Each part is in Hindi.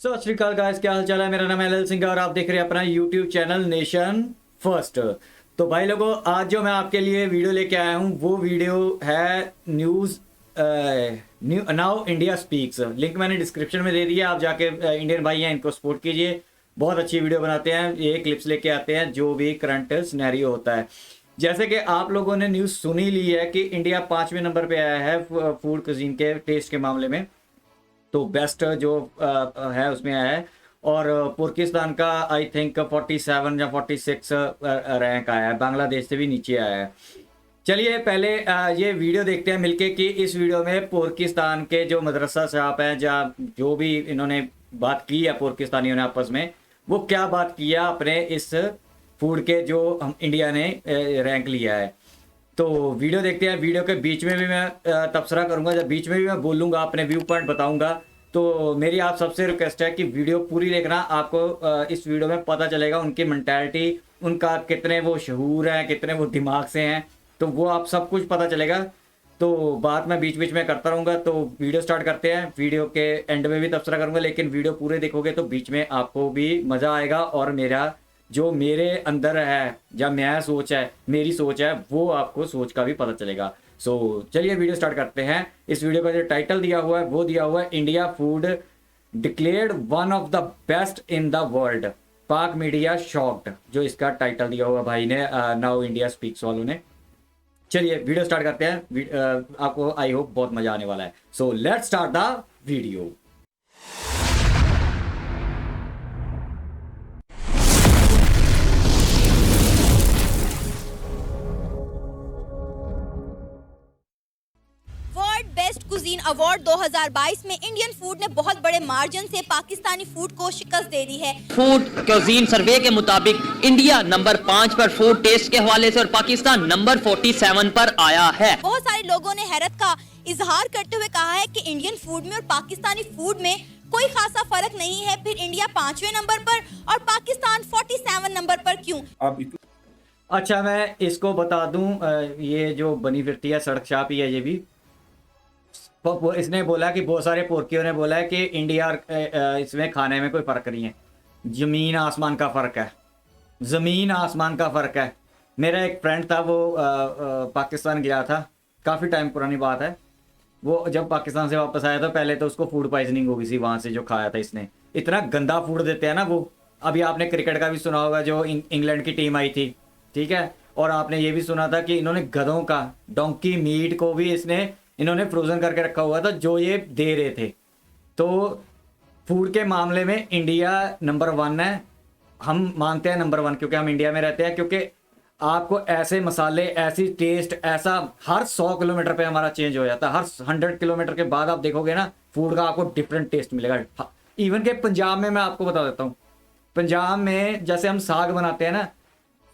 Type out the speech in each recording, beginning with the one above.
सत श्री अकाल गाइस, क्या हाल चाल है। मेरा नाम है एल सिंह और आप देख रहे हैं अपना यूट्यूब चैनल नेशन फर्स्ट। तो भाई लोगों, आज जो मैं आपके लिए वीडियो लेके आया हूँ वो वीडियो है news now India speaks. Link मैंने डिस्क्रिप्शन में दे दिया, आप जाके इंडियन भाई हैं इनको सपोर्ट कीजिए। बहुत अच्छी वीडियो बनाते हैं, ये क्लिप्स लेके आते हैं जो भी करंट सिनेरियो होता है। जैसे कि आप लोगों ने न्यूज़ सुनी ली है कि इंडिया 5वें नंबर पे आया है फूड कुजीन के टेस्ट के मामले में। तो बेस्ट जो है उसमें आया है। और पाकिस्तान का आई थिंक 47 या 46 रैंक आया है, बांग्लादेश से भी नीचे आया है। चलिए पहले ये वीडियो देखते हैं मिलके कि इस वीडियो में पाकिस्तान के जो मदरसा साहब हैं या जो भी इन्होंने बात की है पाकिस्तानियों ने आपस में, वो क्या बात किया अपने इस फूड के जो हम इंडिया ने रैंक लिया है। तो वीडियो देखते हैं। वीडियो के बीच में भी मैं तबसरा करूंगा, जब बीच में भी मैं बोलूंगा अपने व्यू पॉइंट बताऊंगा। तो मेरी आप सबसे रिक्वेस्ट है कि वीडियो पूरी देखना, आपको इस वीडियो में पता चलेगा उनकी मेंटालिटी, उनका कितने वो शहूर हैं, कितने वो दिमाग से हैं, तो वो आप सब कुछ पता चलेगा। तो बात मैं बीच बीच में करता रहूँगा। तो वीडियो स्टार्ट करते हैं। वीडियो के एंड में भी तबसरा करूँगा, लेकिन वीडियो पूरे देखोगे तो बीच में आपको भी मज़ा आएगा और मेरा जो मेरे अंदर है या मैं सोच है, मेरी सोच है, वो आपको सोच का भी पता चलेगा। सो चलिए वीडियो स्टार्ट करते हैं। इस वीडियो का जो टाइटल दिया हुआ है वो दिया हुआ है India food declared one of the best in the world, पाक मीडिया शॉक्ड। जो इसका टाइटल दिया हुआ भाई ने नाउ इंडिया स्पीक्स वालों ने। चलिए वीडियो स्टार्ट करते हैं। आपको आई होप बहुत मजा आने वाला है। So let's start the video. World best cuisine award 2022 में इंडियन फूड ने बहुत बड़े मार्जिन से पाकिस्तानी फूड को शिकस्त दे दी है। फूड क्यूजीन सर्वे के मुताबिक इंडिया नंबर 5 पर फूड टेस्ट के हवाले से और पाकिस्तान नंबर 47 पर आया है। बहुत सारे लोगों ने हैरत का इजहार करते हुए कहा है कि इंडियन फूड में और पाकिस्तानी फूड में कोई खासा फर्क नहीं है, फिर इंडिया 5वें नंबर पर और पाकिस्तान 47 नंबर पर क्यों? अच्छा, मैं इसको बता दूं, ये जो बनी फिरती है सड़क छाप ही है ये भी। इसने बोला कि बहुत सारे पोरकियों ने बोला है कि इंडिया और इसमें खाने में कोई फ़र्क नहीं है, ज़मीन आसमान का फ़र्क है, ज़मीन आसमान का फ़र्क है। मेरा एक फ्रेंड था, वो पाकिस्तान गया था, काफ़ी टाइम पुरानी बात है। वो जब पाकिस्तान से वापस आया था, पहले तो उसको फूड पॉइजनिंग हो गई थी वहाँ से जो खाया था इसने। इतना गंदा फूड देते हैं ना वो। अभी आपने क्रिकेट का भी सुना होगा, जो इंग्लैंड की टीम आई थी, ठीक है। और आपने ये भी सुना था कि इन्होंने गधों का, डोंकी मीट को भी इन्होंने फ्रोजन करके रखा हुआ था जो ये दे रहे थे। तो फूड के मामले में इंडिया नंबर 1 है। हम मानते हैं नंबर 1 क्योंकि हम इंडिया में रहते हैं, क्योंकि आपको ऐसे मसाले, ऐसी टेस्ट, ऐसा हर 100 किलोमीटर पे हमारा चेंज हो जाता है। हर 100 किलोमीटर के बाद आप देखोगे ना फूड का आपको डिफरेंट टेस्ट मिलेगा। इवन के पंजाब में मैं आपको बता देता हूँ, पंजाब में जैसे हम साग बनाते हैं ना,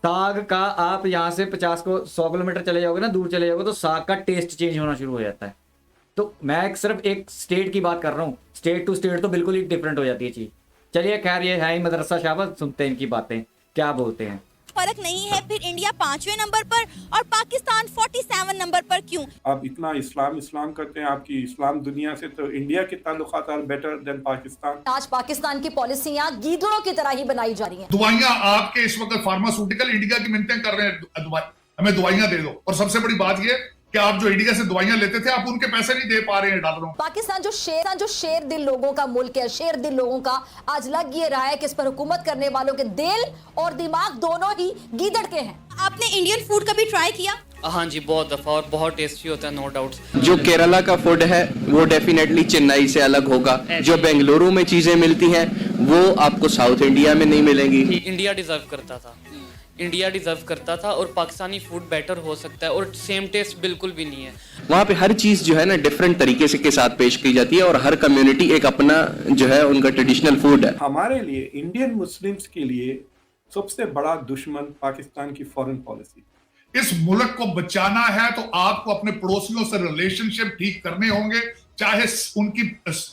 साग का आप यहाँ से 100 किलोमीटर चले जाओगे ना, दूर चले जाओगे, तो साग का टेस्ट चेंज होना शुरू हो जाता है। तो मैं सिर्फ एक स्टेट की बात कर रहा हूँ, स्टेट टू स्टेट तो बिल्कुल ही डिफरेंट हो जाती है चीज़। चलिए खैर, ये है ही मदरसा शाबाश, सुनते हैं इनकी बातें क्या बोलते हैं। फर्क नहीं है, फिर इंडिया 5वें नंबर पर और पाकिस्तान 47 नंबर पर क्यों? आप इतना इस्लाम करते हैं, आपकी इस्लाम दुनिया से, तो इंडिया के ताल्लुकात आर बेटर देन पाकिस्तान। आज पाकिस्तान की पॉलिसियां गीदड़ों की तरह ही बनाई जा रही हैं। दवाइयां आपके इस वक्त फार्मास्यूटिकल इंडिया की मिन्नतें कर रहे हैं, हमें दवाइयां दे दो। और सबसे बड़ी बात यह कि आप जो इंडिया से दवाइयां लेते थे, आप उनके पैसे नहीं दे पा रहे हैं डॉलरों। पाकिस्तान जो शेर दिल लोगों का मुल्क है, शेर दिल लोगों का, आज लग ये रहा है कि इस पर हुकूमत करने वालों के दिल और दिमाग दोनों ही गीदड़ के हैं। आपने इंडियन फूड कभी ट्राई किया? हाँ जी, बहुत दफ़ा, और बहुत टेस्टी होता है, नो डाउट। जो केरला का फूड है वो डेफिनेटली चेन्नई से अलग होगा। जो बेंगलुरु में चीजें मिलती हैं वो आपको साउथ इंडिया में नहीं मिलेंगी। इंडिया डिजर्व करता था, इंडिया डिजर्व करता था, और पाकिस्तानी फूड बेटर हो सकता है, और सेम टेस्ट बिल्कुल भी नहीं है। वहाँ पे हर चीज जो है ना डिफरेंट तरीके से के साथ पेश की जाती है, और हर कम्युनिटी एक अपना जो है उनका ट्रेडिशनल फूड है। हमारे लिए, इंडियन मुस्लिम्स के लिए सबसे बड़ा दुश्मन पाकिस्तान की फॉरेन पॉलिसी। इस मुल्क को बचाना है तो आपको अपने पड़ोसियों से रिलेशनशिप ठीक करने होंगे, चाहे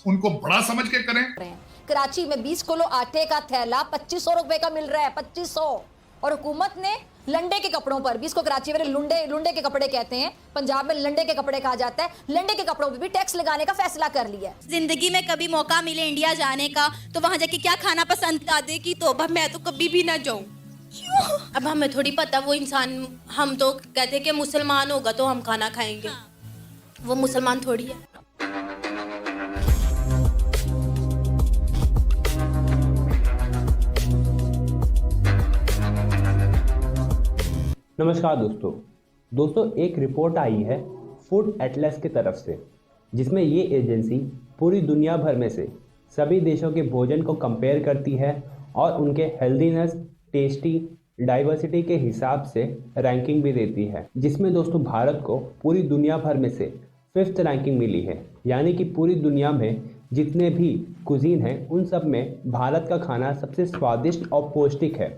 उनको बड़ा समझ के करें। कराची में 20 किलो आटे का थैला 2500 रुपए का मिल रहा है, 2500, और हुकूमत ने लंडे के कपड़ों पर भी, इसको कराची में लुंडे के कपड़े कहते हैं, पंजाब में लंडे के कपड़े कहा जाता है, लंडे के कपड़ों पर भी टैक्स लगाने का फैसला कर लिया है। जिंदगी में कभी मौका मिले इंडिया जाने का तो वहां जाके क्या खाना पसंद आ की तो मैं तो कभी भी ना जाऊं। अब हमें थोड़ी पता वो इंसान, हम तो कहते हैं कि मुसलमान होगा तो हम खाना खाएंगे, वो मुसलमान थोड़ी है। नमस्कार दोस्तों एक रिपोर्ट आई है फूड एटलस की तरफ से, जिसमें ये एजेंसी पूरी दुनिया भर में से सभी देशों के भोजन को कंपेयर करती है और उनके हेल्दीनेस, टेस्टी, डाइवर्सिटी के हिसाब से रैंकिंग भी देती है, जिसमें दोस्तों भारत को पूरी दुनिया भर में से 5th रैंकिंग मिली है। यानी कि पूरी दुनिया में जितने भी कुजीन हैं उन सब में भारत का खाना सबसे स्वादिष्ट और पौष्टिक है।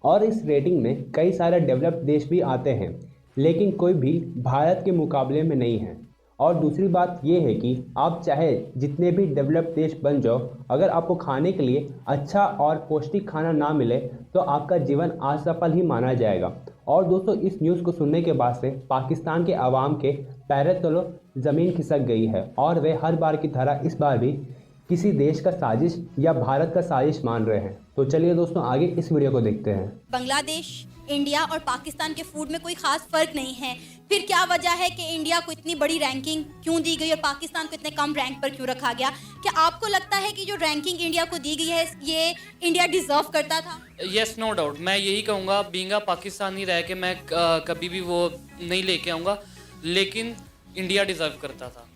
और इस रेटिंग में कई सारे डेवलप्ड देश भी आते हैं, लेकिन कोई भी भारत के मुकाबले में नहीं है। और दूसरी बात यह है कि आप चाहे जितने भी डेवलप्ड देश बन जाओ, अगर आपको खाने के लिए अच्छा और पौष्टिक खाना ना मिले तो आपका जीवन असफल ही माना जाएगा। और दोस्तों इस न्यूज़ को सुनने के बाद से पाकिस्तान के अवाम के पैरों तले ज़मीन खिसक गई है और वे हर बार की तरह इस बार भी किसी देश का साजिश या भारत का साजिश मान रहे हैं। तो चलिए दोस्तों आगे इस वीडियो को देखते हैं। बांग्लादेश, इंडिया और पाकिस्तान के फूड में कोई खास फर्क नहीं है, फिर क्या वजह है कि इंडिया को इतनी बड़ी रैंकिंग क्यों दी गई और पाकिस्तान को इतने कम रैंक पर क्यों रखा गया? क्या आपको लगता है कि जो रैंकिंग इंडिया को दी गई है ये इंडिया डिजर्व करता था? Yes, no doubt. मैं यही कहूँगा, बीइंग पाकिस्तानी रह के मैं कभी भी वो नहीं लेके आऊँगा, लेकिन इंडिया डिज़र्व करता था।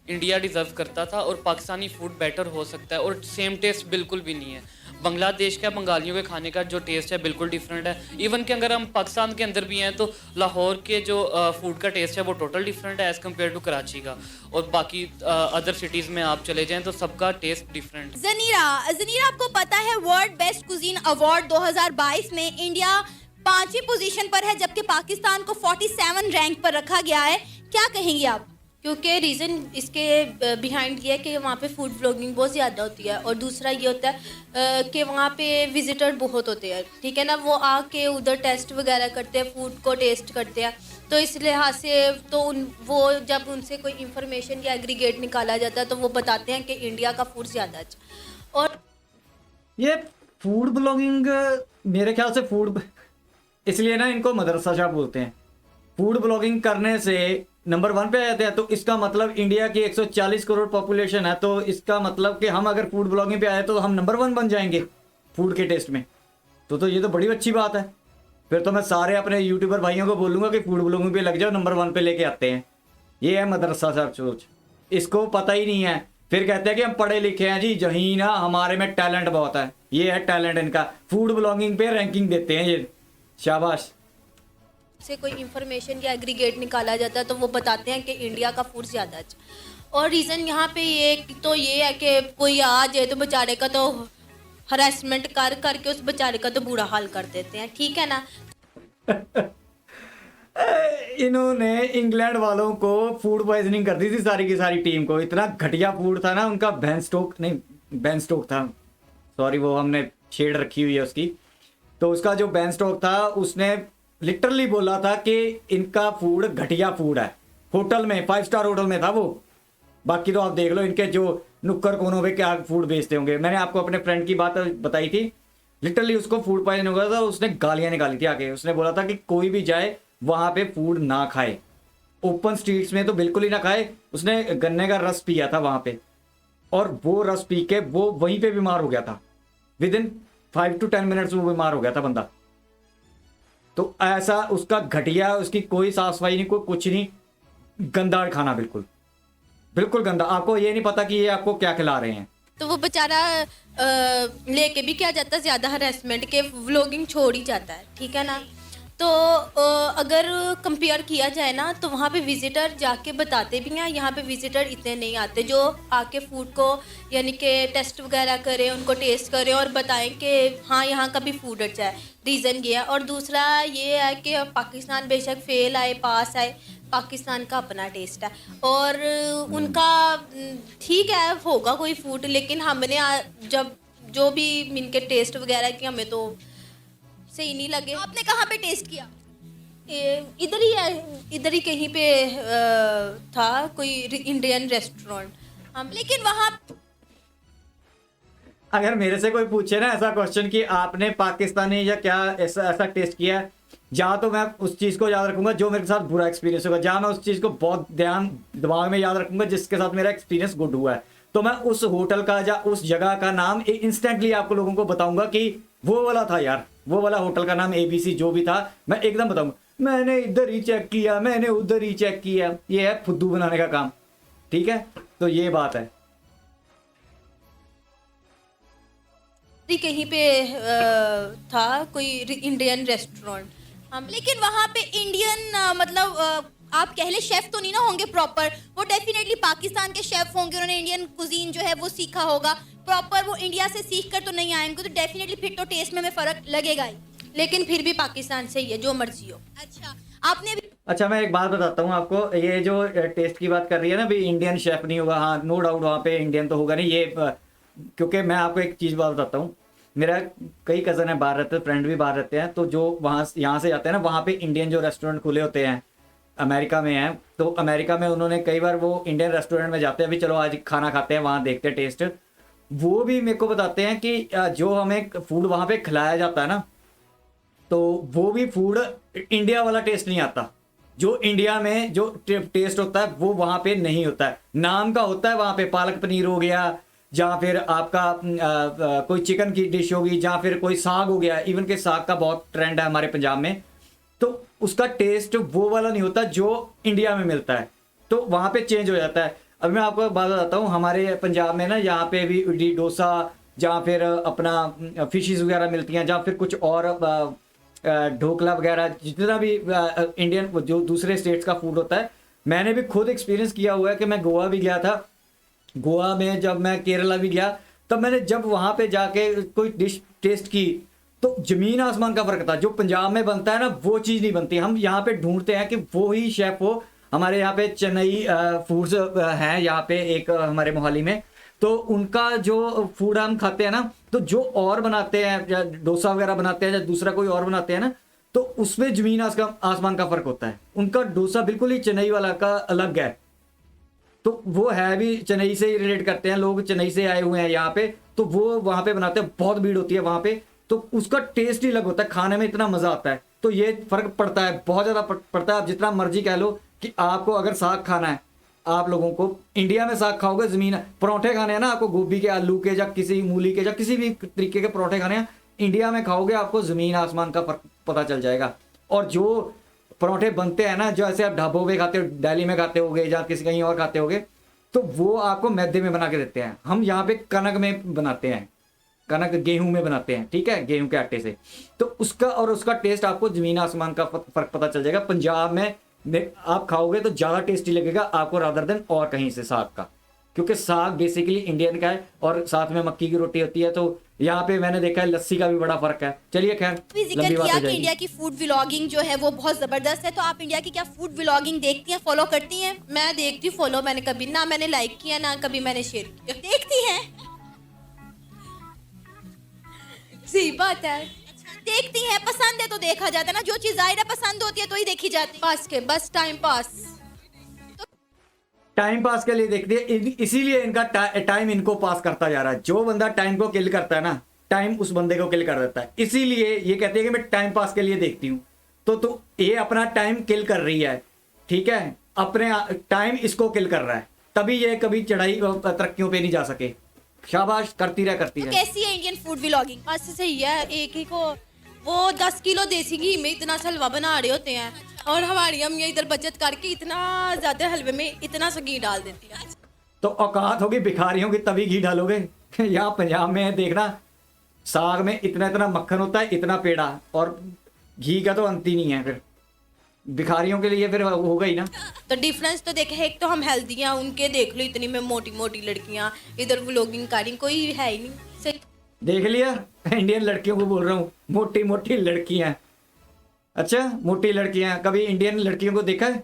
इंडिया डिज़र्व करता था और पाकिस्तानी फूड बेटर हो सकता है और सेम टेस्ट बिल्कुल भी नहीं है। बांग्लादेश का, बंगालियों के खाने का जो टेस्ट है बिल्कुल डिफरेंट है। इवन कि अगर हम पाकिस्तान के अंदर भी हैं तो लाहौर के जो फूड का टेस्ट है वो टोटल डिफरेंट है एज़ कम्पेयर टू कराची का, और बाकी अदर सिटीज़ में आप चले जाएँ तो सबका टेस्ट डिफरेंट। ज़नीरा, आपको पता है वर्ल्ड बेस्ट कुजीन अवार्ड 2022 में इंडिया 5वीं पोजीशन पर है, जबकि पाकिस्तान को 47 रैंक पर रखा गया है। क्या कहेंगे आप? क्योंकि रीज़न इसके बिहाइंड ये है कि वहाँ पे फूड व्लॉगिंग बहुत ज़्यादा होती है, और दूसरा ये होता है कि वहाँ पे विज़िटर बहुत होते हैं, ठीक है ना, वो आके उधर टेस्ट वगैरह करते हैं, फूड को टेस्ट करते हैं। तो इस लिहाज से तो वो जब उनसे कोई इंफॉर्मेशन या एग्रीगेट निकाला जाता है तो वो बताते हैं कि इंडिया का फूड ज़्यादा अच्छा। और ये फूड ब्लॉगिंग, मेरे ख्याल से फूड, इसलिए ना इनको मदरसा शाह बोलते हैं। फूड ब्लॉगिंग करने से नंबर 1 पे आते हैं, तो इसका मतलब इंडिया की 140 करोड़ पॉपुलेशन है, तो इसका मतलब कि हम अगर फूड ब्लॉगिंग पे आए तो हम नंबर 1 बन जाएंगे फूड के टेस्ट में। तो ये तो बड़ी अच्छी बात है। फिर तो मैं सारे अपने यूट्यूबर भाइयों को बोलूँगा कि फूड ब्लॉगिंग पे लग जाओ, नंबर 1 पे लेके आते हैं। ये है मदरसा साहब सोच, इसको पता ही नहीं है। फिर कहते हैं कि हम पढ़े लिखे हैं जी, जहीं ना हमारे में टैलेंट बहुत है। ये है टैलेंट इनका, फूड ब्लॉगिंग पे रैंकिंग देते हैं ये, शाबाश। से कोई इंफॉर्मेशन या एग्रीगेट निकाला जाता है तो वो बताते हैं कि इंडिया का फूड ज़्यादा अच्छा। और रीज़न यहाँ पे ये है कि कोई आ जाए तो बेचारे का तो हरासमेंट करके उस बेचारे का तो बुरा हाल कर देते हैं, ठीक है ना। इन्होंने इंग्लैंड वालों को फूड पॉइजनिंग कर दी थी सारी की सारी टीम को। इतना घटिया फूड था ना उनका, बेन स्टोक था, सॉरी, वो हमने शेड रखी हुई है उसकी। तो उसका जो बेन स्टोक था उसने लिटरली बोला था कि इनका फूड घटिया फूड है। होटल में 5 स्टार होटल में था वो। बाकी तो आप देख लो इनके जो नुक्कड़ कोनों पे क्या फूड बेचते होंगे। मैंने आपको अपने फ्रेंड की बात बताई थी, लिटरली उसको फूड पॉइजन हो गया था, उसने गालियां निकाली थी आके। उसने बोला था कि कोई भी जाए वहां पे फूड ना खाए, ओपन स्ट्रीट्स में तो बिल्कुल ही ना खाए। उसने गन्ने का रस पिया था वहां पे, और वो रस पी के वो वहीं पे बीमार हो गया था। विद इन 5 to 10 मिनट्स वो बीमार हो गया था बंदा। तो ऐसा उसका घटिया, उसकी कोई साफ सफाई नहीं, कोई कुछ नहीं, गंदा खाना, बिल्कुल बिल्कुल गंदा। आपको ये नहीं पता कि ये आपको क्या खिला रहे हैं। तो वो बेचारा लेके भी क्या जाता है, ज़्यादा हरासमेंट के व्लॉगिंग छोड़ ही जाता है, ठीक है ना। तो अगर कंपेयर किया जाए ना तो वहाँ पे विज़िटर जाके बताते भी हैं, यहाँ पे विज़िटर इतने नहीं आते जो आके फूड को यानी कि टेस्ट वगैरह करें, उनको टेस्ट करें और बताएं कि हाँ यहाँ का भी फूड अच्छा है। रीज़न ये है। और दूसरा ये है कि पाकिस्तान बेशक फेल आए पास आए, पाकिस्तान का अपना टेस्ट है और उनका ठीक है होगा कोई फूड, लेकिन हमने जब जो भी इनके टेस्ट वगैरह की हमें तो सही नहीं लगे। आपने कहाँ पे टेस्ट किया? इधर ही है, इधर ही कहीं पे था कोई इंडियन रेस्टोरेंट हम। लेकिन वहाँ अगर मेरे से कोई पूछे ना ऐसा क्वेश्चन कि आपने पाकिस्तानी या क्या ऐसा ऐसा टेस्ट किया है, जहाँ तो मैं उस चीज़ को याद रखूंगा जो मेरे साथ बुरा एक्सपीरियंस होगा, जहाँ मैं उस चीज़ को बहुत दिमाग में याद रखूंगा जिसके साथ मेरा एक्सपीरियंस गुड हुआ है, तो मैं उस होटल का या उस जगह का नाम इंस्टेंटली आपको लोगों को बताऊंगा कि वो वाला था यार, वो वाला होटल का नाम ABC जो भी था, मैं एकदम बताऊंगा मैंने इधर ही चेक किया, मैंने उधर ही चेक किया। ये है फुद्दू बनाने का काम, ठीक है। तो ये बात है। कहीं पे था कोई इंडियन रेस्टोरेंट हम। लेकिन वहाँ पे इंडियन मतलब आप कह ले शेफ तो नहीं ना होंगे प्रॉपर, वो डेफिनेटली पाकिस्तान के शेफ होंगे, उन्होंने इंडियन कुजीन जो है वो सीखा होगा प्रॉपर, वो इंडिया से सीख कर तो नहीं आएंगे, तो डेफिनेटली फिर तो टेस्ट में हमें फर्क लगेगा ही। लेकिन फिर भी पाकिस्तान से ही है, जो मर्जी हो। अच्छा आपने अभी अच्छा मैं एक बात बताता हूँ आपको, ये जो टेस्ट की बात कर रही है ना, भी इंडियन शेफ नहीं होगा, हाँ नो डाउट वहाँ पे इंडियन तो होगा नहीं ये, क्योंकि मैं आपको एक चीज़ बात बताता हूँ, मेरा कई कज़न है बाहर रहते हैं, फ्रेंड भी बाहर रहते हैं, तो जो वहाँ यहाँ से जाते हैं ना, वहाँ पे इंडियन जो रेस्टोरेंट खुले होते हैं अमेरिका में हैं, तो अमेरिका में उन्होंने कई बार वो इंडियन रेस्टोरेंट में जाते हैं, अभी चलो आज खाना खाते हैं वहाँ देखते हैं टेस्ट, वो भी मेरे को बताते हैं कि जो हमें फूड वहाँ पे खिलाया जाता है ना, तो वो भी फूड इंडिया वाला टेस्ट नहीं आता, जो इंडिया में जो टेस्ट होता है वो वहाँ पे नहीं होता है, नाम का होता है वहाँ पे, पालक पनीर हो गया, जहाँ फिर आपका कोई चिकन की डिश होगी, जहाँ फिर कोई साग हो गया, इवन के साग का बहुत ट्रेंड है हमारे पंजाब में, तो उसका टेस्ट वो वाला नहीं होता जो इंडिया में मिलता है, तो वहाँ पे चेंज हो जाता है। अभी मैं आपको बात बताता हूँ, हमारे पंजाब में ना यहाँ पे भी इडली डोसा, जहाँ फिर अपना फिशेस वगैरह मिलती हैं, जहाँ फिर कुछ और ढोकला वगैरह, जितना भी इंडियन जो दूसरे स्टेट्स का फूड होता है, मैंने भी खुद एक्सपीरियंस किया हुआ है कि मैं गोवा भी गया था, गोवा में जब मैं केरला भी गया, तब मैंने जब वहाँ पे जाके कोई डिश टेस्ट की, तो जमीन आसमान का फर्क था। जो पंजाब में बनता है ना वो चीज़ नहीं बनती, हम यहाँ पे ढूंढते हैं कि वो ही शेफ हो। हमारे यहाँ पे चेन्नई फूड्स हैं यहाँ पे एक हमारे मोहाली में, तो उनका जो फूड हम खाते हैं ना, तो जो और बनाते हैं या डोसा वगैरह बनाते हैं या दूसरा कोई और बनाते हैं ना, तो उसमें जमीन आसमान का फर्क होता है। उनका डोसा बिल्कुल ही चेन्नई वाला का अलग है, तो वो है भी चेन्नई से ही रिलेट करते हैं, लोग चेन्नई से आए हुए हैं यहाँ पे, तो वो वहाँ पे बनाते हैं, बहुत भीड़ होती है वहाँ पे, तो उसका टेस्ट ही अलग होता है, खाने में इतना मजा आता है। तो ये फर्क पड़ता है, बहुत ज्यादा पड़ता है। आप जितना मर्जी कह लो कि आपको अगर साग खाना है, आप लोगों को इंडिया में साग खाओगे, जमीन परोठे खाने हैं ना आपको, गोभी के, आलू के, या किसी मूली के, या किसी भी तरीके के परोठे खाने हैं, इंडिया में खाओगे आपको जमीन आसमान का फर्क पता चल जाएगा। और जो परोठे बनते हैं ना, जो ऐसे आप ढाबों पे खाते हो, दिल्ली में खाते होगे या किसी कहीं और खाते होगे, तो वो आपको मैदे में बना के देते हैं। हम यहाँ पे कनक में बनाते हैं, कनक गेहूं में बनाते हैं, ठीक है, गेहूं के आटे से, तो उसका और उसका टेस्ट आपको जमीन आसमान का फर्क पता चल जाएगा। पंजाब में आप खाओगे तो ज़्यादा टेस्टी लगेगा आपको रादर देन और कहीं से साग का, क्योंकि साग बेसिकली इंडियन का है और साथ में मक्की की रोटी होती है। तो यहाँ पे मैंने देखा है लस्सी का भी बड़ा फर्क है। चलिए खैर, जिक्र किया कि इंडिया की फूड व्लॉगिंग जो है वो बहुत जबरदस्त है, तो आप इंडिया की क्या फूड व्लॉगिंग देखती हैं, फॉलो करती हैं? मैं देखती हूँ, फॉलो मैंने कभी ना मैंने लाइक किया ना कभी मैंने शेयर किया। देखती हैं? सही बात है, देखती हैं, पसंद है तो देखा जाता है ना, जो चीज जाहिर है पसंद होती है तो ही देखी जाती है। पास के बस टाइम पास, टाइम पास के लिए देखते हैं, इसीलिए इनका टाइम इनको पास करता जा रहा है। जो बंदा टाइम को किल करता है ना, टाइम उस बंदे को किल कर देता है, इसीलिए ये कहते हैं कि मैं टाइम पास के लिए देखती हूँ। तो ये अपना टाइम किल कर रही है, ठीक है, अपने टाइम इसको किल कर रहा है, तभी ये कभी चढ़ाई तरक्कियों पे नहीं जा सके। शाबाश, करती रहे करती तो रहे। कैसी है इंडियन फूड व्लॉगिंग? बस सही है। एक ही को वो 10 किलो देसी घी में इतना सा हलवा बना रहे होते हैं, और हमारी अम्मी इधर बचत करके इतना ज्यादा हलवे में इतना सा घी डाल देती है। तो औकात होगी भिखारियों की तभी घी डालोगे। यहाँ पंजाब में है, देखना, साग में इतना इतना मक्खन होता है, इतना पेड़ा, और घी का तो अंत ही नहीं है। फिर भिखारियों के लिए फिर होगा ही ना। तो डिफरेंस तो देखे, एक तो हम हेल्दी हैं, उनके देख लो इतनी में मोटी मोटी लड़कियां इधर व्लॉगिंग कर रही, कोई है ही नहीं। सही देख लिया, इंडियन लड़कियों को बोल रहा हूँ, मोटी मोटी लड़कियां। अच्छा, मोटी लड़कियां, कभी इंडियन लड़कियों को देखा है?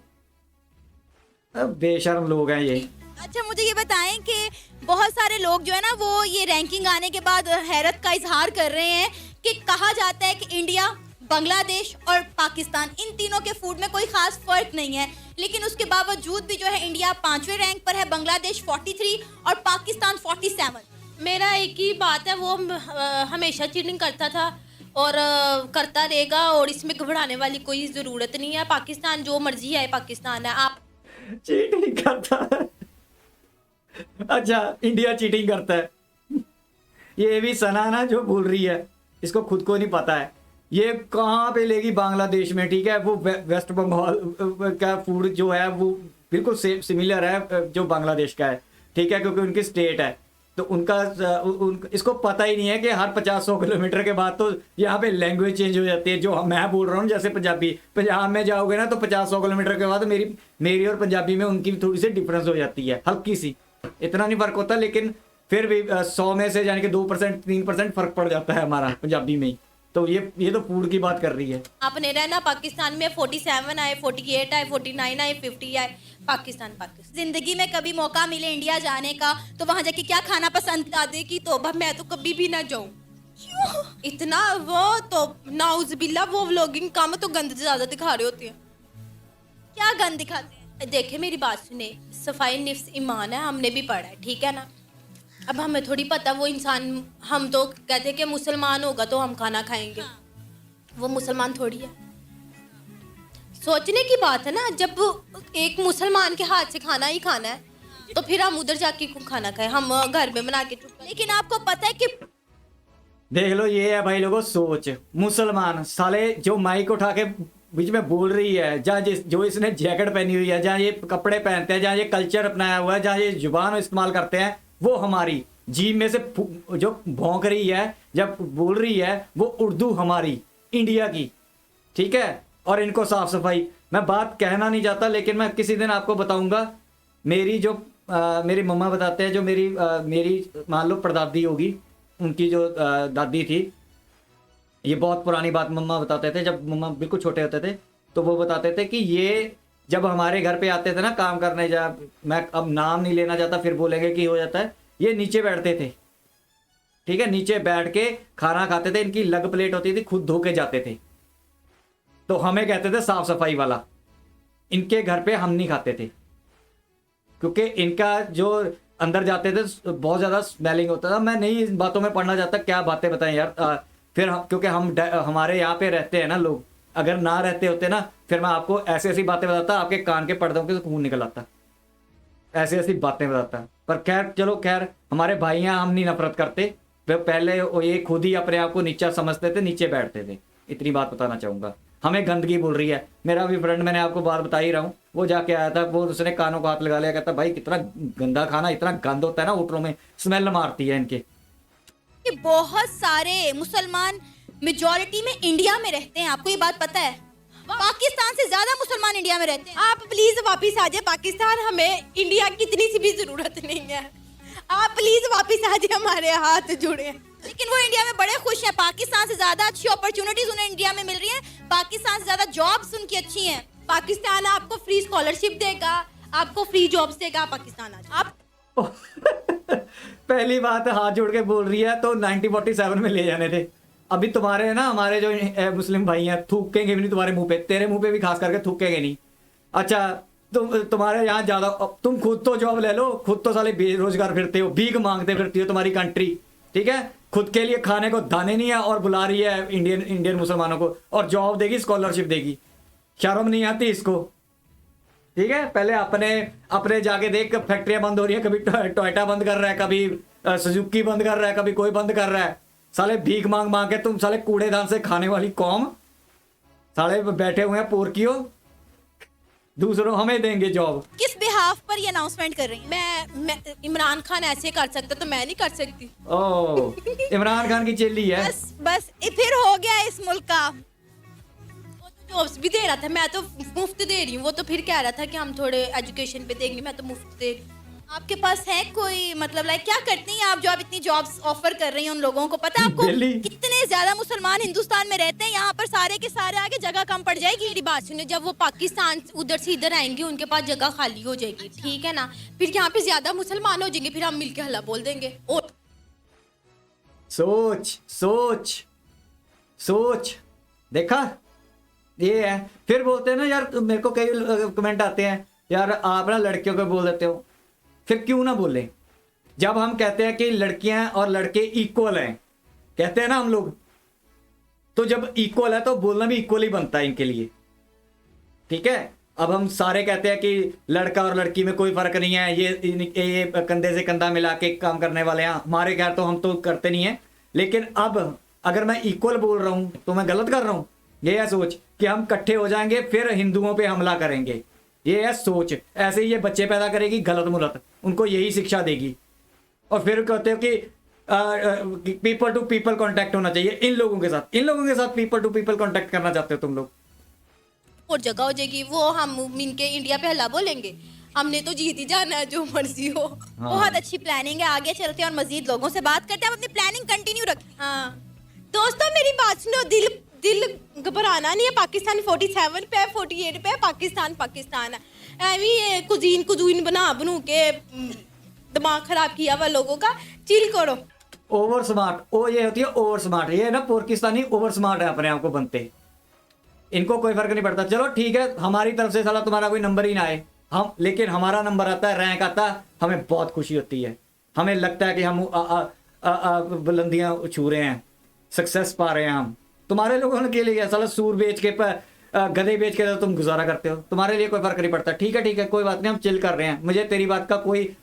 अब बेशर्म लोग हैं ये। अच्छा मुझे ये बताएं कि बहुत सारे लोग जो है ना वो ये रैंकिंग आने के बाद हैरत का इजहार कर रहे हैं कि कहा जाता है कि इंडिया, बांग्लादेश और पाकिस्तान, इन तीनों के फूड में कोई खास फर्क नहीं है, लेकिन उसके बावजूद भी जो है इंडिया 5वें रैंक पर है, बांग्लादेश 43 और पाकिस्तान 47। मेरा एक ही बात है, वो हमेशा चीटिंग करता था और करता रहेगा, और इसमें घबराने वाली कोई ज़रूरत नहीं है। पाकिस्तान जो मर्जी है, पाकिस्तान है। आप चीटिंग करता है, अच्छा इंडिया चीटिंग करता है। ये भी सना ना जो बोल रही है, इसको खुद को नहीं पता है ये कहाँ पे लेगी बांग्लादेश में, ठीक है। वो वेस्ट बंगाल का फूड जो है वो बिल्कुल सिमिलर है जो बांग्लादेश का है, ठीक है, क्योंकि उनकी स्टेट है। तो इसको पता ही नहीं है कि हर 50-100 किलोमीटर के बाद तो यहाँ पे लैंग्वेज चेंज हो जाती है। जो मैं बोल रहा हूँ जैसे पंजाबी, पंजाब में जाओगे ना तो 50-100 किलोमीटर के बाद मेरी और पंजाबी में उनकी थोड़ी सी डिफरेंस हो जाती है, हल्की सी, इतना नहीं फर्क होता, लेकिन फिर भी 100 में से यानी कि 2% 3% फर्क पड़ जाता है हमारा पंजाबी में ही। तो ये तो फूड की बात कर रही है। आपने रहना पाकिस्तान में 47 आए, 48 आए, 49 आए, 50 आए, पाकिस्तान। जिंदगी में कभी मौका मिले इंडिया जाने का तो वहां जाके क्या खाना पसंद कर दे कि तौबा, मैं तो कभी भी ना जाऊं। क्यों इतना वो तो नाउज़बिल्ला, वो व्लॉगिंग काम तो गंद ज्यादा दिखा रहे होते हैं। क्या गंद दिखाते हैं? देखे मेरी बात सुने, सफाई निफ्स ईमान है, हमने भी पढ़ा है, ठीक है ना। अब हमें थोड़ी पता वो इंसान, हम तो कहते कि मुसलमान होगा तो हम खाना खाएंगे, वो मुसलमान थोड़ी है। सोचने की बात है ना, जब एक मुसलमान के हाथ से खाना ही खाना है तो फिर हम उधर जाके क्यों खाना खाएं, हम घर में बना के चुप। लेकिन आपको पता है कि देख लो, ये है भाई लोगों सोच, मुसलमान साले जो माइक उठा के बीच में बोल रही है, जहाँ जो इसने जैकेट पहनी हुई है, जहाँ ये कपड़े पहनते हैं, जहाँ ये कल्चर अपनाया हुआ है, जहाँ ये जुबान इस्तेमाल करते हैं, वो हमारी जीभ में से जो भौंक रही है जब बोल रही है वो उर्दू हमारी इंडिया की, ठीक है। और इनको साफ सफाई मैं बात कहना नहीं चाहता, लेकिन मैं किसी दिन आपको बताऊंगा। मेरी जो मेरी मम्मा बताते हैं, जो मेरी मान लो परदादी होगी, उनकी जो दादी थी, ये बहुत पुरानी बात मम्मा बताते थे, जब मम्मा बिल्कुल छोटे होते थे तो वो बताते थे कि ये जब हमारे घर पे आते थे ना काम करने, जब मैं अब नाम नहीं लेना चाहता फिर बोलेंगे कि हो जाता है, ये नीचे बैठते थे, ठीक है, नीचे बैठ के खाना खाते थे, इनकी लग प्लेट होती थी, खुद धो के जाते थे। तो हमें कहते थे साफ सफाई वाला, इनके घर पे हम नहीं खाते थे क्योंकि इनका जो अंदर जाते थे बहुत ज्यादा स्मेलिंग होता था। मैं नहीं इन बातों में पढ़ना चाहता, क्या बातें बताएं यार। फिर क्योंकि हमारे यहाँ पे रहते हैं ना लोग, अगर ना रहते होते ना फिर मैं आपको ऐसी ऐसी बातें बताता, आपके कान के पर्दों के खून निकल आता, ऐसी ऐसी बातें बताता। पर खैर चलो, खैर हमारे भाई हैं, हम नहीं नफरत करते। पहले ये खुद ही अपने आप को नीचा समझते थे, नीचे बैठते थे। इतनी बात बताना चाहूंगा। हमें गंदगी बोल रही है। मेरा भी फ्रेंड, मैंने आपको बात बता ही रहा हूँ, वो जाके आया था, वो उसने कानों को हाथ लगा लिया, कहता भाई कितना गंदा खाना, इतना गंद होता है ना होटलों में, स्मेल मारती है इनके। कि बहुत सारे मुसलमान मेजॉरिटी में इंडिया में रहते हैं, आपको ये बात पता है? पाकिस्तान से ज्यादा मुसलमान इंडिया में रहते हैं। आप प्लीज वापस आ जाए पाकिस्तान, हमें इंडिया की इतनी सी भी जरूरत नहीं है। आप प्लीज वापस आ जाए, हमारे हाथ जुड़े। लेकिन वो इंडिया में बड़े खुश हैं, पाकिस्तान से ज्यादा अच्छी अपॉर्चुनिटीज उन्हें इंडिया में मिल रही हैं, पाकिस्तान से ज्यादा जॉब्स उनकी अच्छी हैं। पाकिस्तान आपको फ्री स्कॉलरशिप देगा, आपको फ्री जॉब्स देगा, पाकिस्तान आ जाए। आप पहली बात हाथ जोड़ के बोल रही है तो 1947 में ले जाने थे। अभी तुम्हारे ना, हमारे जो मुस्लिम भाई हैं थूकेंगे भी नहीं तुम्हारे मुंह पे, तेरे मुंह पे भी खास करके थूकेंगे नहीं। अच्छा तुम्हारे यहाँ ज्यादा, तुम खुद तो जॉब ले लो, खुद तो साले बेरोजगार फिरते हो, भीख मांगते फिरती हो तुम्हारी कंट्री, ठीक है। खुद के लिए खाने को दाने नहीं है और बुला रही है इंडियन मुसलमानों को, और जॉब देगी, स्कॉलरशिप देगी। शर्म नहीं आती इसको, ठीक है। पहले अपने जाके देख, फैक्ट्रियां बंद हो रही है, कभी टोयोटा बंद कर रहा है, कभी सुजुकी बंद कर रहा है, कभी कोई बंद कर रहा है। साले भीख मांग मांग के तुम साले कूड़ेदान से खाने वाली कौम, साले बैठे हुए हैं पोरकियो, दूसरों हमें देंगे जॉब। किस बिहाफ पर ये अनाउंसमेंट कर रही हैं? मैं इमरान खान ऐसे कर सकता तो मैं नहीं कर सकती। ओह, इमरान खान की चेली है। बस फिर हो गया इस मुल्क का। जॉब्स भी दे रहा था, मैं तो मुफ्त दे रही हूँ, वो तो फिर कह रहा था कि हम थोड़े एजुकेशन पे देंगे, मैं तो मुफ्त दे रही हूँ। आपके पास है कोई मतलब लाइक क्या करती हैं आप जो आप इतनी जॉब्स ऑफर कर रही हैं उन लोगों को? पता है आपको कितने ज्यादा मुसलमान हिंदुस्तान में रहते हैं? यहाँ पर सारे के सारे आगे जगह कम पड़ जाएगी। मेरी बात सुनो, जब वो पाकिस्तान उधर से इधर आएंगे उनके पास जगह खाली हो जाएगी, ठीक है ना, फिर यहाँ पे ज्यादा मुसलमान हो जाएंगे, फिर हम मिलके हल्ला बोल देंगे। और सोच सोच देखा, ये है। फिर बोलते हैं ना यार, मेरे को कई कमेंट आते हैं यार आप ना लड़कियों को बोल देते हो, फिर क्यों ना बोलें जब हम कहते हैं कि लड़कियां और लड़के इक्वल हैं, कहते हैं ना हम लोग, तो जब इक्वल है तो बोलना भी इक्वल ही बनता है इनके लिए, ठीक है। अब हम सारे कहते हैं कि लड़का और लड़की में कोई फर्क नहीं है, ये कंधे से कंधा मिला के काम करने वाले हैं, हमारे घर तो हम तो करते नहीं है। लेकिन अब अगर मैं इक्वल बोल रहा हूं तो मैं गलत कर रहा हूं। ये है सोच कि हम इकट्ठे हो जाएंगे फिर हिंदुओं पे हमला करेंगे, ये है सोच। ऐसे ही ये बच्चे पैदा करेगी गलत मुलत, उनको यही शिक्षा देगी। और फिर कहते हो कि पीपल टू पीपल कांटेक्ट होना चाहिए इन लोगों के साथ, इन लोगों के साथ पीपल टू पीपल कांटेक्ट करना चाहते हो तुम लोग। और जगह हो जाएगी, वो हम इनके इंडिया पे हल्ला बोलेंगे, हमने तो जीत ही जाना है जो मर्जी हो। हाँ। बहुत अच्छी प्लानिंग है, आगे चलते हैं और मजीद लोगों से बात करते हैं। हम अपनी प्लानिंग कंटिन्यू रखें। हाँ दोस्तों मेरी बात सुनो, दिल घबराना नहीं है। पाकिस्तान 47 पे है, 48 पे है, पाकिस्तान है। ये कुजीन बनू के दिमाग खराब किया हुआ लोगों का, चिल करो। ओवर स्मार्ट, ओ ये होती है ओवर स्मार्ट, ये ना पाकिस्तानी ओवर स्मार्ट है अपने आप को बनते, इनको कोई फर्क नहीं पड़ता। चलो ठीक है, हमारी तरफ से साला तुम्हारा कोई नंबर ही ना आए, हम लेकिन हमारा नंबर आता है, रैंक आता है, हमें बहुत खुशी होती है। हमें लगता है कि हम बुलंदियां छू रहे हैं, सक्सेस पा रहे हैं हम। तुम्हारे लोगों ने के लिए साला सूर बेच के गधे बेच के तो तुम गुजारा करते हो, तुम्हारे लिए कोई फर्क नहीं पड़ता। ठीक है कोई बात नहीं, हम चिल कर रहे हैं, मुझे तेरी बात का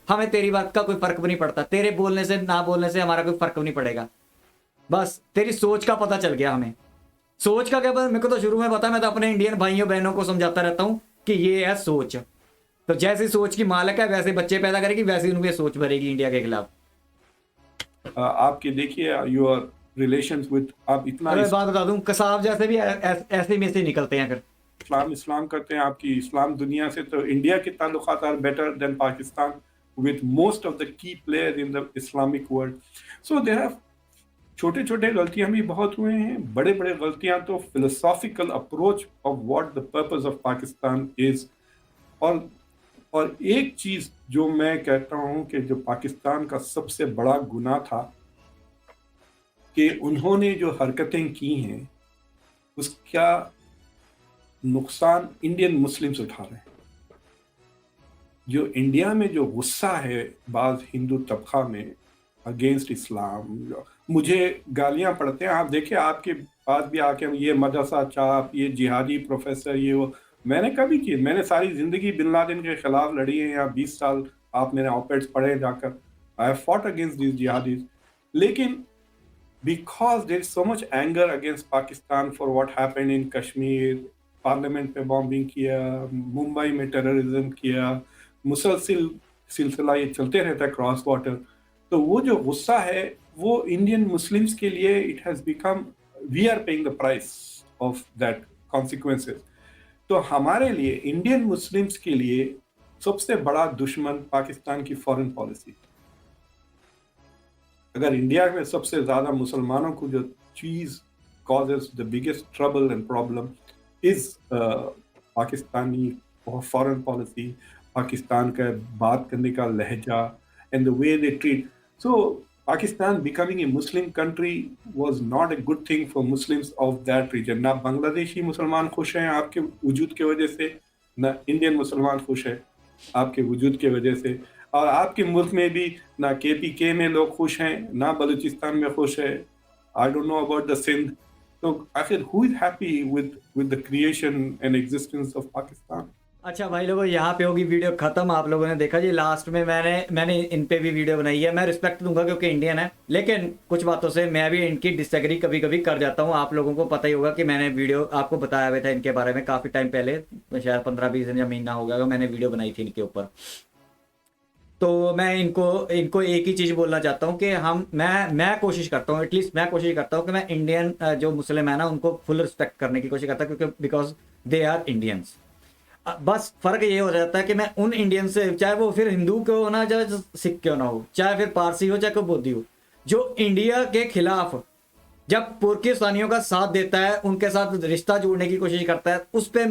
हमें तेरी बात का कोई फर्क भी नहीं पड़ता, तेरे बोलने से ना बोलने से हमारा कोई फर्क भी नहीं पड़ेगा। बस तेरी सोच का पता चल गया हमें। सोच का क्या पता, मेरे को तो शुरू में पता, मैं तो अपने इंडियन भाइयों बहनों को समझाता रहता हूं कि ये है सोच। तो जैसी सोच की मालिक है वैसे बच्चे पैदा करेगी, वैसे उनकी सोच भरेगी इंडिया के खिलाफ। आपकी देखिए योर रिलेशंस विद, आप इतना बात बता दूं, कसाब जैसे भी ऐसे में से निकलते हैं। फिर इस्लाम करते हैं, आपकी इस्लाम दुनिया से, तो इंडिया के ताल्लुकात are better than Pakistan with most of the key players in the Islamic world. So there are छोटे छोटे गलतियां भी बहुत हुए हैं, बड़े बड़े गलतियां तो philosophical approach of what the purpose of Pakistan is. और एक चीज जो मैं कहता हूं कि जो पाकिस्तान का सबसे बड़ा गुनाह था कि उन्होंने जो हरकतें की हैं उसका नुकसान इंडियन मुस्लिम्स उठा रहे हैं। जो इंडिया में जो गुस्सा है बाज हिंदू तबका में अगेंस्ट इस्लाम, मुझे गालियां पड़ते हैं। आप देखिए, आपके पास भी आके ये मदरसा चाप, ये जिहादी प्रोफेसर, ये वो, मैंने कभी की, मैंने सारी जिंदगी बिन लादेन के खिलाफ लड़ी है। या 20 साल आप मेरे ऑपेड्स पढ़े जाकर, I have fought against this jihadis. लेकिन because there is so much anger against Pakistan for what happened in Kashmir, parliament पे बॉम्बिंग किया, मुंबई में टेररिज्म किया, मुसलसिल सिलसिला ये चलते रहता है क्रॉस वाटर। तो वो जो गुस्सा है वो इंडियन मुस्लिम्स के लिए it has become, we are paying the price of that consequences. तो हमारे लिए, इंडियन मुस्लिम्स के लिए सबसे बड़ा दुश्मन पाकिस्तान की फॉरेन पॉलिसी। अगर इंडिया में सबसे ज्यादा मुसलमानों को जो चीज causes the biggest trouble and problem is Pakistani foreign policy, Pakistan का बात करने का लहजा and the way they treat. So Pakistan becoming a Muslim country was not a good thing for Muslims of that region. ना बांग्लादेशी मुसलमान खुश हैं आपके वजूद की वजह से, ना इंडियन मुसलमान खुश है आपके वजूद की वजह से। और आपके मुल्क में भी ना KPK में लोग खुश हैं, ना बलूचिस्तान में खुश है। I don't know about the Sindh. तो आखिर who is happy with the creation and existence of Pakistan? अच्छा भाई लोगों, यहाँ पे होगी वीडियो खत्म। आप लोगों ने देखा जी, लास्ट में मैंने इन पे भी वीडियो बनाई है। मैं रिस्पेक्ट दूंगा क्योंकि इंडियन है, लेकिन कुछ बातों से मैं भी इनकी डिसएग्री कभी कभी कर जाता हूँ। आप लोगों को पता ही होगा कि मैंने वीडियो आपको बताया हुआ था इनके बारे में काफ़ी टाइम पहले, शायद 15-20 दिन या महीना हो गया, मैंने वीडियो बनाई थी इनके ऊपर। तो मैं इनको एक ही चीज़ बोलना चाहता हूँ कि मैं कोशिश करता हूँ, एटलीस्ट मैं कोशिश करता हूँ कि मैं इंडियन जो मुस्लिम है ना उनको फुल रिस्पेक्ट करने की कोशिश करता हूँ, क्योंकि बिकॉज दे आर इंडियंस। बस फर्क ये हो जाता है कि मैं उन इंडियन से, चाहे वो फिर हिंदू क्यों हो ना, चाहे सिख क्यों ना हो, चाहे फिर पारसी हो, चाहे कोई बौद्धी हो, जो इंडिया के खिलाफ जब पाकिस्तानियों का साथ देता है, उनके साथ रिश्ता जोड़ने की कोशिश करता है, उस पर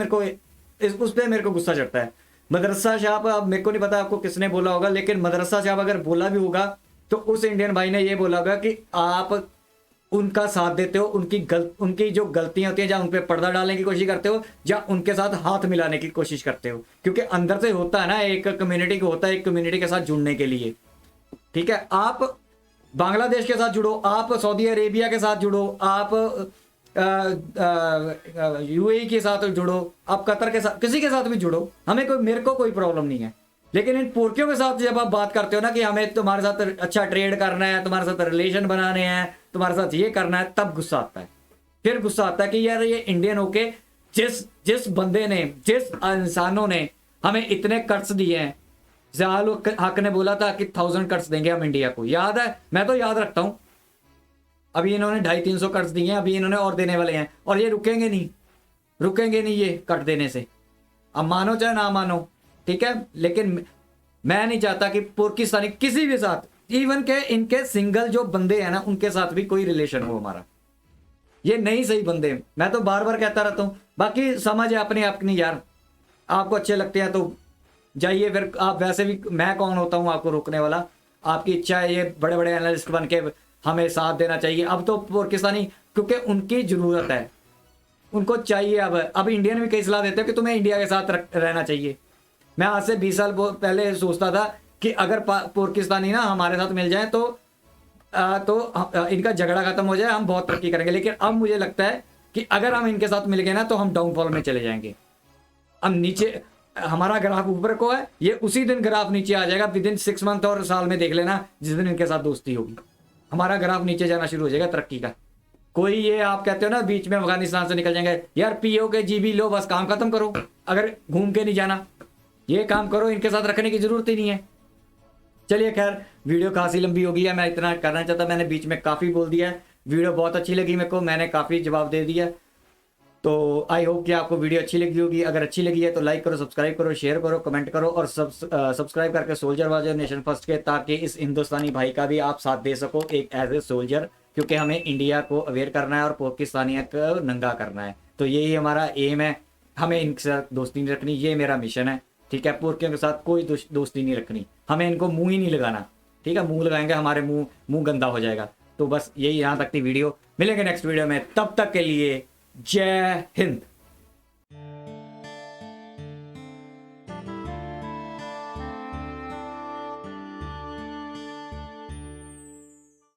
मेरे को गुस्सा चढ़ता है। मदरसा साहब, अब मेरे को नहीं पता आपको किसने बोला होगा, लेकिन मदरसा साहब अगर बोला भी होगा तो उस इंडियन भाई ने ये बोला होगा कि आप उनका साथ देते हो, उनकी जो गलतियां होती हैं या उन पे पर्दा डालने की कोशिश करते हो या उनके साथ हाथ मिलाने की कोशिश करते हो, क्योंकि अंदर से होता है ना, एक कम्युनिटी को होता है एक कम्युनिटी के साथ जुड़ने के लिए। ठीक है, आप बांग्लादेश के साथ जुड़ो, आप सऊदी अरेबिया के साथ जुड़ो, आप यूएई के साथ जुड़ो, आप कतर के साथ, किसी के साथ भी जुड़ो, मेरे को कोई प्रॉब्लम नहीं है। लेकिन इन पुरखियों के साथ जब आप बात करते हो ना कि हमें तुम्हारे साथ अच्छा ट्रेड करना है, तुम्हारे साथ रिलेशन बनाने हैं, तुम्हारे साथ ये करना है, तब गुस्सा आता है। फिर गुस्सा आता है कि यार ये इंडियन होके जिस बंदे ने, जिस इंसानों ने हमें इतने कर्ज दिए हैं, ज़ियाउल हक ने बोला था कि 1000 कर्ज देंगे हम इंडिया को, याद है, मैं तो याद रखता हूं। अभी इन्होंने 250-300 कर्ज दिए हैं, अभी इन्होंने और देने वाले हैं, और ये रुकेंगे नहीं ये कट देने से। अब मानो चाहे ना मानो, ठीक है, लेकिन मैं नहीं चाहता कि पाकिस्तानी किसी भी साथ, इवन के इनके सिंगल जो बंदे हैं ना, उनके साथ भी कोई रिलेशन हो हमारा। ये नहीं सही बंदे, मैं तो बार बार कहता रहता हूं। बाकी समझ है अपनी यार, आपको अच्छे लगते हैं तो जाइए, फिर आप वैसे भी, मैं कौन होता हूं आपको रोकने वाला, आपकी इच्छा है, ये बड़े बड़े एनालिस्ट बन के हमें साथ देना चाहिए। अब तो पाकिस्तानी, क्योंकि उनकी जरूरत है, उनको चाहिए। अब इंडियन भी कई सलाह देते हैं कि तुम्हें इंडिया के साथ रहना चाहिए। मैं आज से 20 साल पहले सोचता था कि अगर पाकिस्तानी ना हमारे साथ मिल जाए तो इनका झगड़ा खत्म हो जाए, हम बहुत तरक्की करेंगे। लेकिन अब मुझे लगता है कि अगर हम इनके साथ मिल गए ना तो हम डाउनफॉल में चले जाएंगे। अब नीचे हमारा ग्राफ ऊपर को है, ये उसी दिन ग्राफ नीचे आ जाएगा। विद इन 6 मंथ और साल में देख लेना, जिस दिन इनके साथ दोस्ती होगी, हमारा ग्राफ नीचे जाना शुरू हो जाएगा तरक्की का। कोई ये आप कहते हो ना बीच में अफगानिस्तान से निकल जाएंगे, यार पीओ के जीबी लो, बस काम खत्म करो। अगर घूम के नहीं जाना, ये काम करो, इनके साथ रखने की जरूरत ही नहीं है। चलिए खैर, वीडियो खासी लंबी हो गई है, मैं इतना करना चाहता, मैंने बीच में काफ़ी बोल दिया है। वीडियो बहुत अच्छी लगी मेरे को, मैंने काफ़ी जवाब दे दिया। तो आई होप कि आपको वीडियो अच्छी लगी होगी। अगर अच्छी लगी है तो लाइक करो, सब्सक्राइब करो, शेयर करो, कमेंट करो, और सब्सक्राइब करके सोल्जर वाजर नेशन फर्स्ट के, ताकि इस हिंदुस्तानी भाई का भी आप साथ दे सको एक एज ए सोल्जर, क्योंकि हमें इंडिया को अवेयर करना है और पाकिस्तानियत को नंगा करना है। तो यही हमारा एम है, हमें इनके साथ दोस्ती नहीं रखनी, ये मेरा मिशन है। ठीक है, पुरखियों के साथ कोई दोस्ती नहीं रखनी, हमें इनको मुंह ही नहीं लगाना। ठीक है, मुंह लगाएंगे हमारे मुंह गंदा हो जाएगा। तो बस यही यहाँ तक थी वीडियो, मिलेंगे नेक्स्ट वीडियो में, तब तक के लिए जय हिंद।